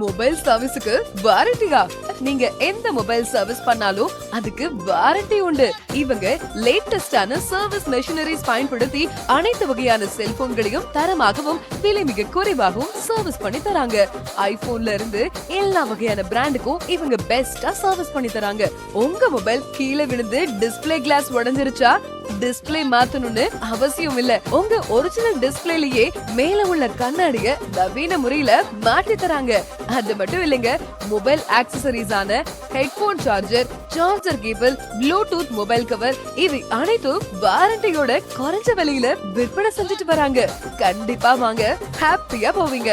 Mobile சர்வீஸுக்கு வாரண்டியா? நீங்க எந்த மொபைல் சர்வீஸ் பண்ணாலும் அதுக்கு வாரண்டி உண்டு. இவங்க லேட்டஸ்டான சர்வீஸ் மெஷினரிஸ் பயன்படுத்தி அனைத்து வகையான செல்போன்களையும் தரமாகவும் விலை மிக குறைவாகவும் சர்வீஸ் பண்ணி தராங்க. ஐபோன்ல இருந்து எல்லா வகையான பிராண்டுக்கும் இவங்க பெஸ்டா சர்வீஸ் பண்ணி தராங்க. உங்க மொபைல் கீழே விழுந்து டிஸ்பிளே கிளாஸ் உடைஞ்சிருச்சா? டிஸ்பிளே மாத்தணும்னு அவசியம் இல்ல. உங்க ஒரிஜினல் டிஸ்பிளேலயே மேல உள்ள கண்ணாடிய நவீன முறையில மாற்றி தராங்க. அது மட்டும் இல்லைங்க, மொபைல் ஆக்சசரிஸ் ஆன headphone charger, charger cable, Bluetooth mobile cover இவை அனைத்தும் வாரண்டியோட குறைஞ்ச விலையில விற்பனை செஞ்சுட்டு வராங்க. கண்டிப்பா வாங்க, ஹாப்பியா போவீங்க.